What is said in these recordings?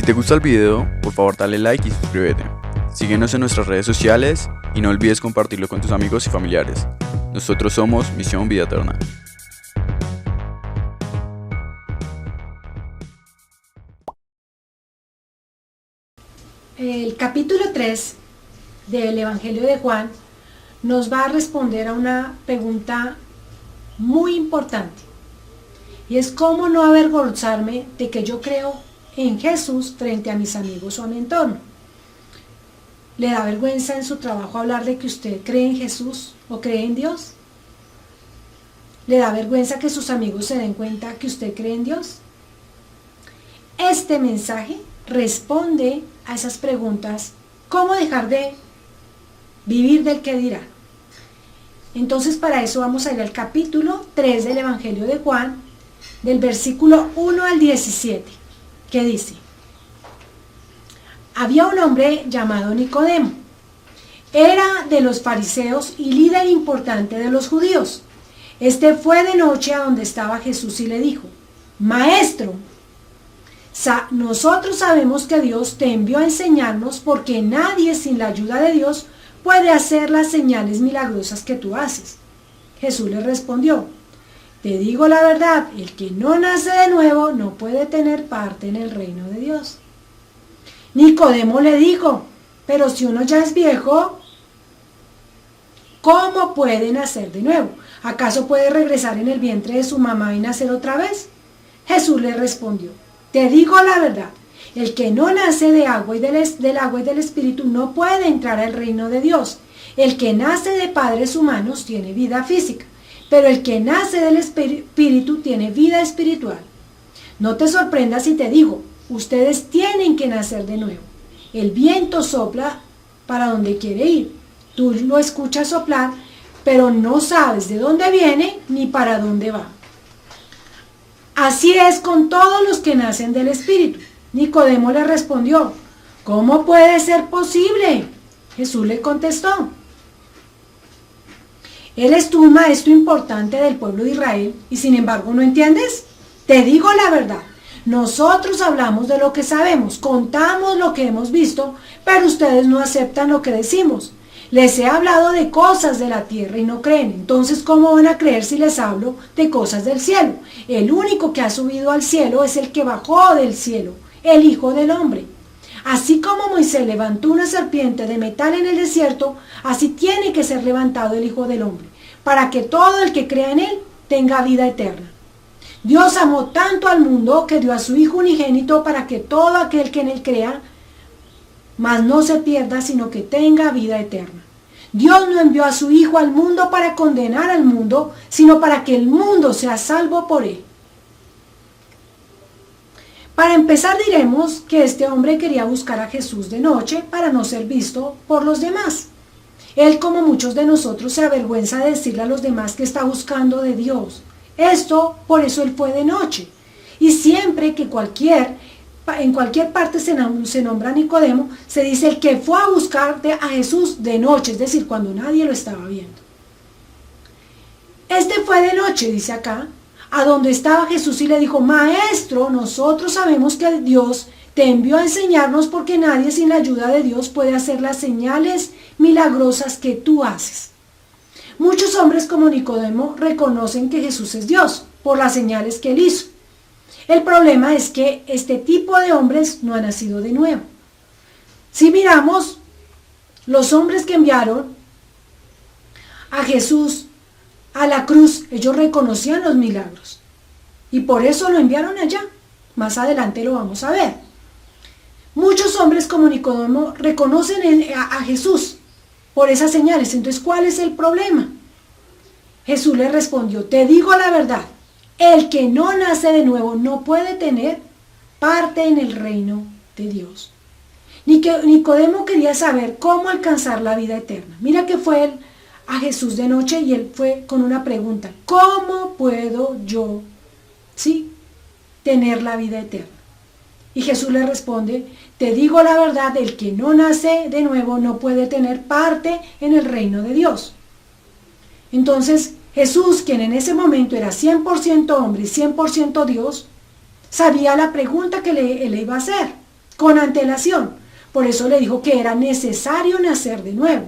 te gusta el video, por favor dale like y suscríbete. Síguenos en nuestras redes sociales y no olvides compartirlo con tus amigos y familiares. Nosotros somos Misión Vida Eterna. El capítulo 3 del Evangelio de Juan nos va a responder a una pregunta muy importante, y es cómo no avergonzarme de que yo creo en Jesús frente a mis amigos o a mi entorno. ¿Le da vergüenza en su trabajo hablar de que usted cree en Jesús o cree en Dios? ¿Le da vergüenza que sus amigos se den cuenta que usted cree en Dios? Este mensaje responde a esas preguntas. ¿Cómo dejar de vivir del que dirá? Entonces, para eso vamos a ir al capítulo 3 del Evangelio de Juan, del versículo 1 al 17, que dice: había un hombre llamado Nicodemo. Era de los fariseos y líder importante de los judíos. Este fue de noche a donde estaba Jesús y le dijo: Maestro, nosotros sabemos que Dios te envió a enseñarnos, porque nadie sin la ayuda de Dios puede hacer las señales milagrosas que tú haces. Jesús le respondió: te digo la verdad, el que no nace de nuevo no puede tener parte en el reino de Dios. Nicodemo le dijo: pero si uno ya es viejo, ¿cómo puede nacer de nuevo? ¿Acaso puede regresar en el vientre de su mamá y nacer otra vez? Jesús le respondió: te digo la verdad, el que no nace de agua y del agua y del Espíritu no puede entrar al reino de Dios. El que nace de padres humanos tiene vida física, pero el que nace del Espíritu tiene vida espiritual. No te sorprendas si te digo: ustedes tienen que nacer de nuevo. El viento sopla para donde quiere ir. Tú lo escuchas soplar, pero no sabes de dónde viene ni para dónde va. Así es con todos los que nacen del Espíritu. Nicodemo le respondió: ¿cómo puede ser posible? Jesús le contestó: ¿eres tú un maestro importante del pueblo de Israel y sin embargo no entiendes? Te digo la verdad, nosotros hablamos de lo que sabemos, contamos lo que hemos visto, pero ustedes no aceptan lo que decimos. Les he hablado de cosas de la tierra y no creen. Entonces, ¿cómo van a creer si les hablo de cosas del cielo? El único que ha subido al cielo es el que bajó del cielo, el Hijo del Hombre. Así como Moisés levantó una serpiente de metal en el desierto, así tiene que ser levantado el Hijo del Hombre, para que todo el que crea en él tenga vida eterna. Dios amó tanto al mundo que dio a su Hijo unigénito para que todo aquel que en él crea, mas no se pierda, sino que tenga vida eterna. Dios no envió a su Hijo al mundo para condenar al mundo, sino para que el mundo sea salvo por él. Para empezar, diremos que este hombre quería buscar a Jesús de noche para no ser visto por los demás. Él, como muchos de nosotros, se avergüenza de decirle a los demás que está buscando de Dios. Por eso él fue de noche. Y siempre que en cualquier parte se nombra Nicodemo, se dice el que fue a buscar a Jesús de noche, es decir, cuando nadie lo estaba viendo. Este fue de noche, dice acá, a donde estaba Jesús y le dijo: Maestro, nosotros sabemos que Dios te envió a enseñarnos, porque nadie sin la ayuda de Dios puede hacer las señales milagrosas que tú haces. Muchos hombres como Nicodemo reconocen que Jesús es Dios por las señales que él hizo. El problema es que este tipo de hombres no han nacido de nuevo. Si miramos, los hombres que enviaron a Jesús a la cruz, ellos reconocían los milagros y por eso lo enviaron allá. Más adelante lo vamos a ver. Muchos hombres como Nicodemo reconocen a Jesús por esas señales. Entonces, ¿cuál es el problema? Jesús le respondió: te digo la verdad, el que no nace de nuevo no puede tener parte en el reino de Dios. Nicodemo quería saber cómo alcanzar la vida eterna. Mira que fue él a Jesús de noche y él fue con una pregunta: ¿cómo puedo yo, tener la vida eterna? Y Jesús le responde: te digo la verdad, el que no nace de nuevo no puede tener parte en el reino de Dios. Entonces Jesús, quien en ese momento era 100% hombre y 100% Dios, sabía la pregunta que le iba a hacer. con antelación. Por eso le dijo que era necesario nacer de nuevo.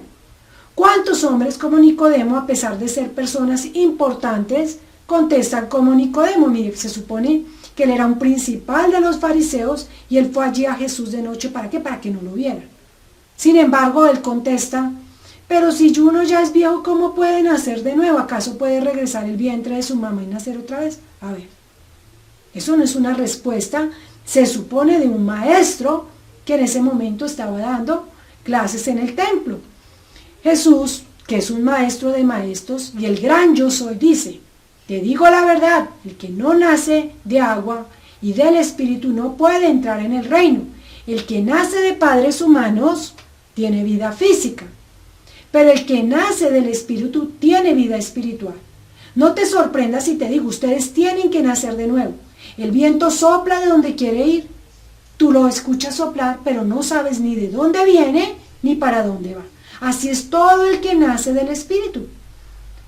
¿Cuántos hombres como Nicodemo, a pesar de ser personas importantes, contestan como Nicodemo? Mire, se supone que él era un principal de los fariseos y él fue allí a Jesús de noche. ¿Para qué? Para que no lo vieran. Sin embargo, él contesta: pero si uno ya es viejo, ¿cómo puede nacer de nuevo? ¿Acaso puede regresar el vientre de su mamá y nacer otra vez? A ver, eso no es una respuesta, se supone, de un maestro que en ese momento estaba dando clases en el templo. Jesús, que es un maestro de maestros y el gran yo soy, dice: te digo la verdad, el que no nace de agua y del Espíritu no puede entrar en el reino. El que nace de padres humanos tiene vida física, pero el que nace del Espíritu tiene vida espiritual. No te sorprendas si te digo, ustedes tienen que nacer de nuevo. El viento sopla de donde quiere ir. Tú lo escuchas soplar, pero no sabes ni de dónde viene ni para dónde va. Así es todo el que nace del Espíritu.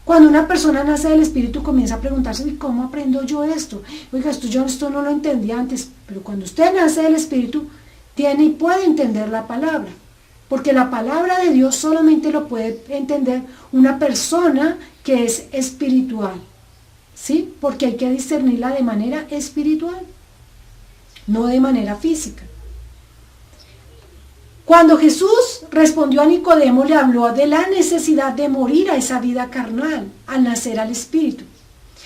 Cuando una persona nace del Espíritu, comienza a preguntarse: ¿y cómo aprendo yo esto? Oiga, esto no lo entendí antes. Pero cuando usted nace del Espíritu, tiene y puede entender la palabra. Porque la palabra de Dios solamente lo puede entender una persona que es espiritual. ¿Sí? Porque hay que discernirla de manera espiritual, no de manera física. Cuando Jesús respondió a Nicodemo, le habló de la necesidad de morir a esa vida carnal, al nacer al Espíritu.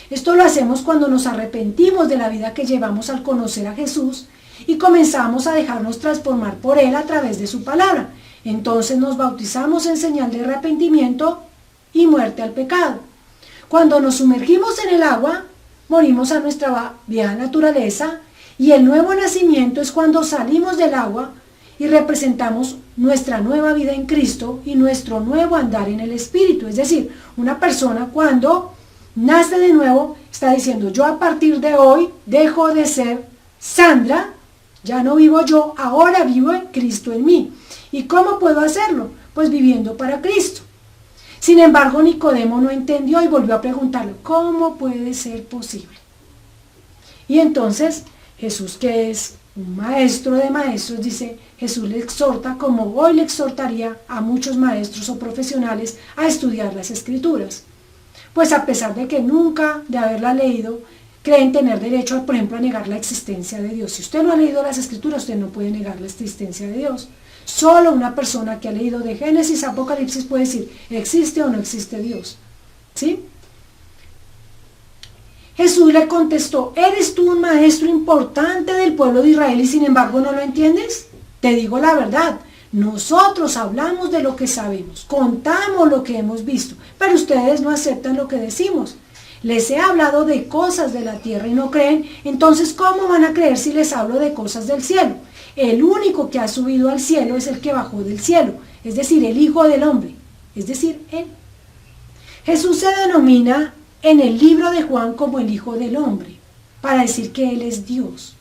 Esto lo hacemos cuando nos arrepentimos de la vida que llevamos al conocer a Jesús y comenzamos a dejarnos transformar por Él a través de su palabra. Entonces nos bautizamos en señal de arrepentimiento y muerte al pecado. Cuando nos sumergimos en el agua, morimos a nuestra vieja naturaleza, y el nuevo nacimiento es cuando salimos del agua y representamos nuestra nueva vida en Cristo y nuestro nuevo andar en el Espíritu. Es decir, una persona cuando nace de nuevo está diciendo: yo a partir de hoy dejo de ser Sandra, ya no vivo yo, ahora vivo en Cristo en mí. ¿Y cómo puedo hacerlo? Pues viviendo para Cristo. Sin embargo, Nicodemo no entendió y volvió a preguntarle: ¿cómo puede ser posible? Y entonces Jesús, que es un maestro de maestros, dice, Jesús le exhorta, como hoy le exhortaría a muchos maestros o profesionales, a estudiar las Escrituras. Pues a pesar de que nunca de haberla leído, creen tener derecho, por ejemplo, a negar la existencia de Dios. Si usted no ha leído las Escrituras, usted no puede negar la existencia de Dios. Solo una persona que ha leído de Génesis a Apocalipsis puede decir: ¿existe o no existe Dios? ¿Sí? Jesús le contestó: ¿eres tú un maestro importante del pueblo de Israel y sin embargo no lo entiendes? Te digo la verdad, nosotros hablamos de lo que sabemos, contamos lo que hemos visto, pero ustedes no aceptan lo que decimos. Les he hablado de cosas de la tierra y no creen, entonces ¿cómo van a creer si les hablo de cosas del cielo? El único que ha subido al cielo es el que bajó del cielo, es decir, el Hijo del Hombre, es decir, Él. Jesús se denomina en el libro de Juan como el Hijo del Hombre, para decir que Él es Dios.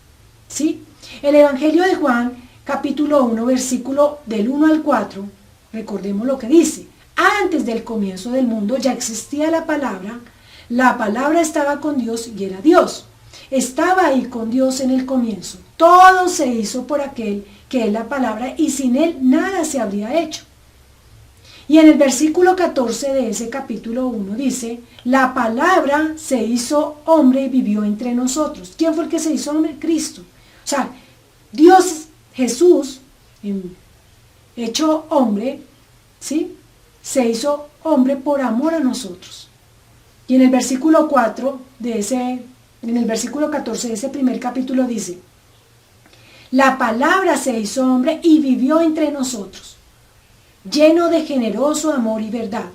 ¿Sí? El Evangelio de Juan, capítulo 1, versículo del 1 al 4, recordemos lo que dice: antes del comienzo del mundo ya existía la palabra estaba con Dios y era Dios. Estaba ahí con Dios en el comienzo. Todo se hizo por aquel que es la palabra y sin Él nada se habría hecho. Y en el versículo 14 de ese capítulo 1 dice: la palabra se hizo hombre y vivió entre nosotros. ¿Quién fue el que se hizo hombre? Cristo. O sea, Dios, Jesús, hecho hombre, ¿sí?, se hizo hombre por amor a nosotros. Y en el versículo 14 de ese primer capítulo dice: la palabra se hizo hombre y vivió entre nosotros, lleno de generoso amor y verdad.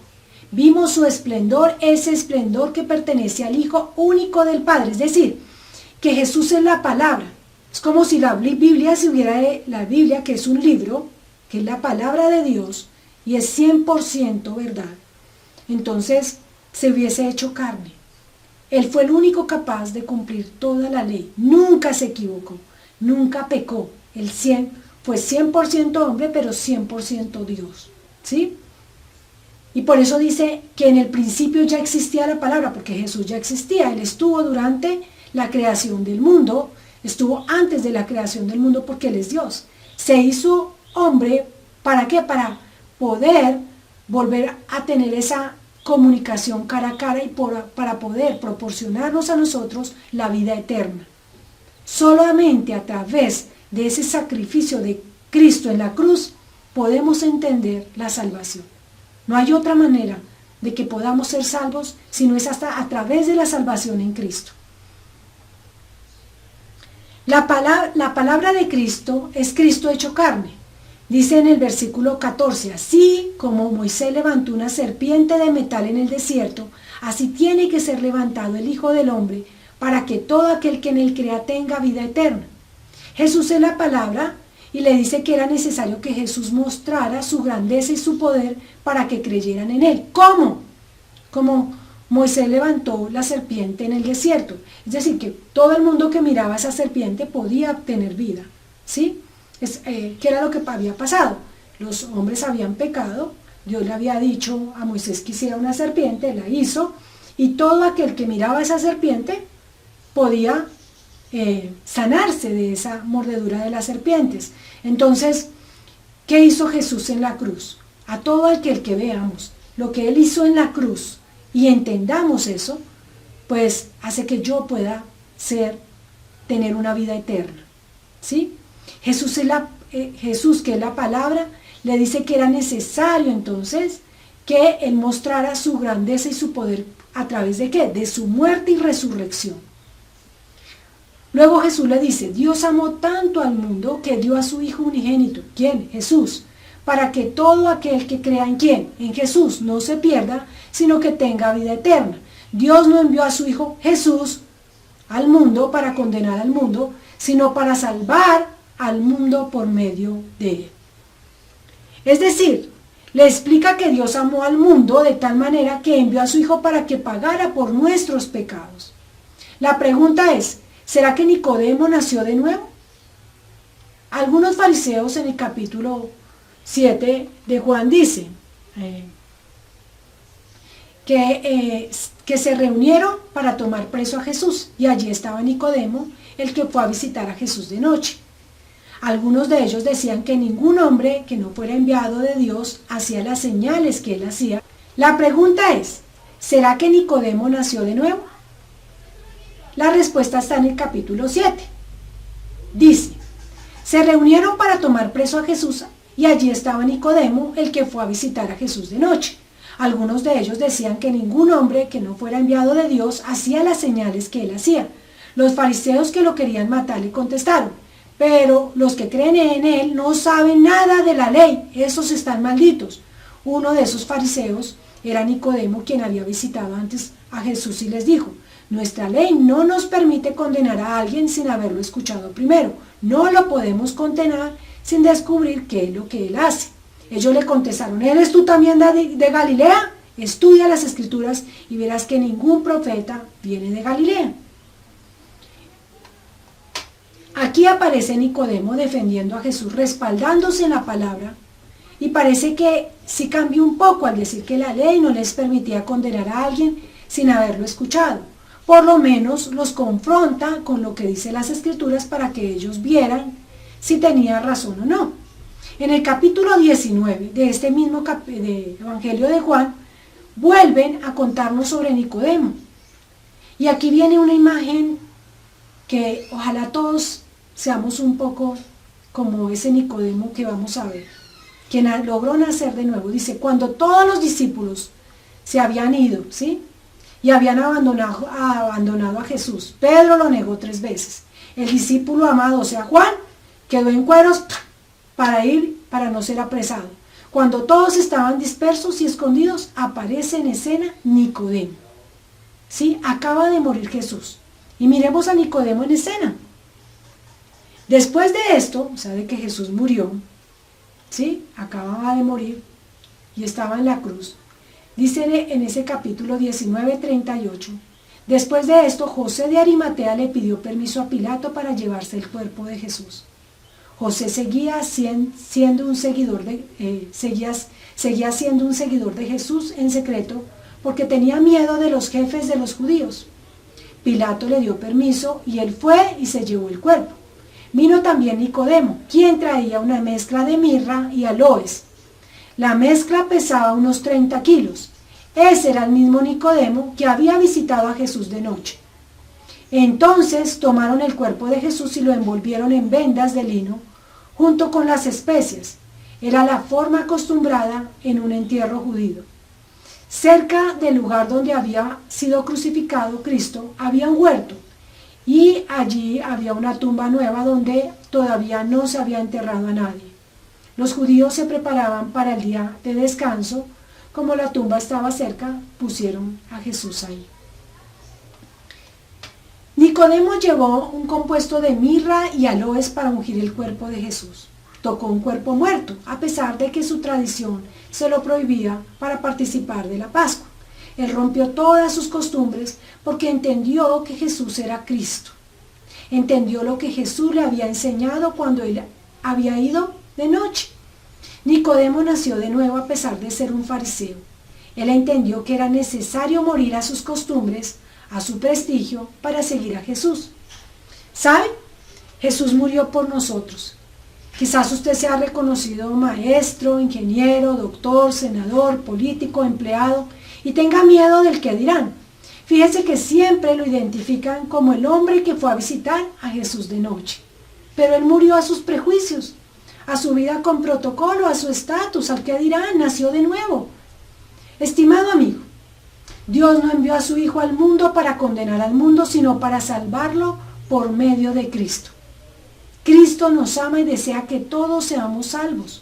Vimos su esplendor, ese esplendor que pertenece al Hijo único del Padre. Es decir, que Jesús es la palabra. Es como si la Biblia, si hubiera la Biblia, que es un libro, que es la palabra de Dios, y es 100% verdad. Entonces, se hubiese hecho carne. Él fue el único capaz de cumplir toda la ley. Nunca se equivocó, nunca pecó. Él fue 100% hombre, pero 100% Dios. ¿Sí? Y por eso dice que en el principio ya existía la palabra, porque Jesús ya existía. Él estuvo durante la creación del mundo, estuvo antes de la creación del mundo porque Él es Dios. Se hizo hombre, ¿para qué? Para poder volver a tener esa comunicación cara a cara y para poder proporcionarnos a nosotros la vida eterna. Solamente a través de ese sacrificio de Cristo en la cruz podemos entender la salvación. No hay otra manera de que podamos ser salvos si no es hasta a través de la salvación en Cristo. La palabra de Cristo es Cristo hecho carne. Dice en el versículo 14, así como Moisés levantó una serpiente de metal en el desierto, así tiene que ser levantado el Hijo del Hombre, para que todo aquel que en él crea tenga vida eterna. Jesús es la palabra y le dice que era necesario que Jesús mostrara su grandeza y su poder para que creyeran en él. ¿Cómo? Como Moisés levantó la serpiente en el desierto. Es decir, que todo el mundo que miraba a esa serpiente podía tener vida. ¿Sí? ¿Qué era lo que había pasado? Los hombres habían pecado, Dios le había dicho a Moisés que hiciera una serpiente, la hizo, y todo aquel que miraba a esa serpiente podía sanarse de esa mordedura de las serpientes. Entonces, ¿qué hizo Jesús en la cruz? A todo aquel que veamos lo que Él hizo en la cruz y entendamos eso, pues hace que yo pueda tener una vida eterna. ¿Sí? Jesús, que es la palabra, le dice que era necesario entonces que Él mostrara su grandeza y su poder a través de ¿qué? De su muerte y resurrección. Luego Jesús le dice, Dios amó tanto al mundo que dio a su Hijo unigénito. ¿Quién? Jesús. Para que todo aquel que crea en ¿quién? En Jesús no se pierda, sino que tenga vida eterna. Dios no envió a su Hijo Jesús al mundo para condenar al mundo, sino para salvar al mundo por medio de él. Es decir, le explica que Dios amó al mundo de tal manera que envió a su Hijo para que pagara por nuestros pecados. La pregunta es, ¿será que Nicodemo nació de nuevo? Algunos fariseos en el capítulo 7 de Juan dicen que se reunieron para tomar preso a Jesús y allí estaba Nicodemo, el que fue a visitar a Jesús de noche. Algunos de ellos decían que ningún hombre que no fuera enviado de Dios hacía las señales que él hacía. La pregunta es, ¿será que Nicodemo nació de nuevo? La respuesta está en el capítulo 7. Dice, se reunieron para tomar preso a Jesús y allí estaba Nicodemo, el que fue a visitar a Jesús de noche. Algunos de ellos decían que ningún hombre que no fuera enviado de Dios hacía las señales que él hacía. Los fariseos que lo querían matar le contestaron, pero los que creen en él no saben nada de la ley, esos están malditos. Uno de esos fariseos era Nicodemo, quien había visitado antes a Jesús y les dijo, nuestra ley no nos permite condenar a alguien sin haberlo escuchado primero. No lo podemos condenar sin descubrir qué es lo que él hace. Ellos le contestaron, ¿eres tú también de Galilea? Estudia las Escrituras y verás que ningún profeta viene de Galilea. Aquí aparece Nicodemo defendiendo a Jesús, respaldándose en la palabra, y parece que sí cambió un poco al decir que la ley no les permitía condenar a alguien sin haberlo escuchado. Por lo menos los confronta con lo que dice las Escrituras para que ellos vieran si tenía razón o no. En el capítulo 19 de este mismo Evangelio de Juan, vuelven a contarnos sobre Nicodemo. Y aquí viene una imagen que ojalá todos seamos un poco como ese Nicodemo que vamos a ver, quien logró nacer de nuevo. Dice, cuando todos los discípulos se habían ido, ¿sí? Y habían abandonado a Jesús, Pedro lo negó 3 veces. El discípulo amado, o sea, Juan, quedó en cueros para no ser apresado. Cuando todos estaban dispersos y escondidos, aparece en escena Nicodemo. ¿Sí? Acaba de morir Jesús. Y miremos a Nicodemo en escena. Después de esto, o sea, de que Jesús murió, ¿sí? Acababa de morir y estaba en la cruz. Dice en ese capítulo 19:38, después de esto, José de Arimatea le pidió permiso a Pilato para llevarse el cuerpo de Jesús. José seguía siendo un seguidor de Jesús en secreto porque tenía miedo de los jefes de los judíos. Pilato le dio permiso y él fue y se llevó el cuerpo. Vino también Nicodemo, quien traía una mezcla de mirra y aloes. La mezcla pesaba unos 30 kilos. Ese era el mismo Nicodemo que había visitado a Jesús de noche. Entonces tomaron el cuerpo de Jesús y lo envolvieron en vendas de lino, junto con las especias. Era la forma acostumbrada en un entierro judío. Cerca del lugar donde había sido crucificado Cristo había un huerto, y allí había una tumba nueva donde todavía no se había enterrado a nadie. Los judíos se preparaban para el día de descanso. Como la tumba estaba cerca, pusieron a Jesús ahí. Nicodemo llevó un compuesto de mirra y aloes para ungir el cuerpo de Jesús. Tocó un cuerpo muerto, a pesar de que su tradición se lo prohibía para participar de la Pascua. Él rompió todas sus costumbres porque entendió que Jesús era Cristo. Entendió lo que Jesús le había enseñado cuando él había ido de noche. Nicodemo nació de nuevo a pesar de ser un fariseo. Él entendió que era necesario morir a sus costumbres, a su prestigio, para seguir a Jesús. ¿Sabe? Jesús murió por nosotros. Quizás usted sea reconocido maestro, ingeniero, doctor, senador, político, empleado, y tenga miedo del que dirán. Fíjese que siempre lo identifican como el hombre que fue a visitar a Jesús de noche. Pero él murió a sus prejuicios, a su vida con protocolo, a su estatus, al que dirán, nació de nuevo. Estimado amigo, Dios no envió a su Hijo al mundo para condenar al mundo, sino para salvarlo por medio de Cristo. Cristo nos ama y desea que todos seamos salvos.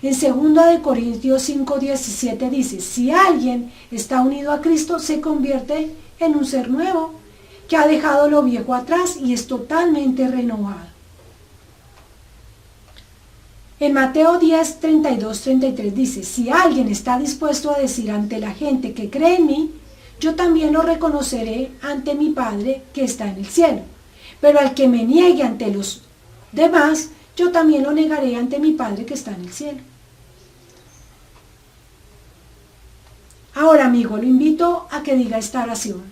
En 2 Corintios 5:17 dice, si alguien está unido a Cristo, se convierte en un ser nuevo, que ha dejado lo viejo atrás y es totalmente renovado. En Mateo 10:32-33 dice, si alguien está dispuesto a decir ante la gente que cree en mí, yo también lo reconoceré ante mi Padre que está en el cielo. Pero al que me niegue ante los demás, yo también lo negaré ante mi Padre que está en el cielo. Ahora, amigo, lo invito a que diga esta oración.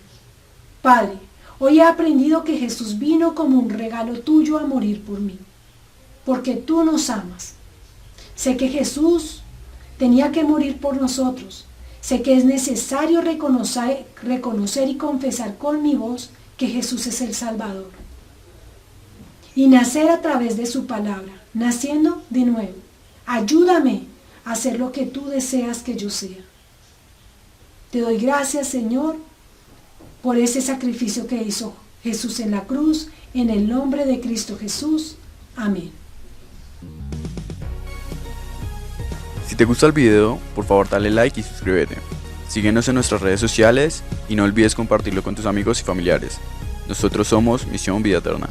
Padre, hoy he aprendido que Jesús vino como un regalo tuyo a morir por mí, porque tú nos amas. Sé que Jesús tenía que morir por nosotros. Sé que es necesario reconocer y confesar con mi voz que Jesús es el Salvador. Y nacer a través de su palabra, naciendo de nuevo. Ayúdame a hacer lo que tú deseas que yo sea. Te doy gracias, Señor, por ese sacrificio que hizo Jesús en la cruz, en el nombre de Cristo Jesús. Amén. Si te gusta el video, por favor dale like y suscríbete. Síguenos en nuestras redes sociales y no olvides compartirlo con tus amigos y familiares. Nosotros somos Misión Vida Eterna.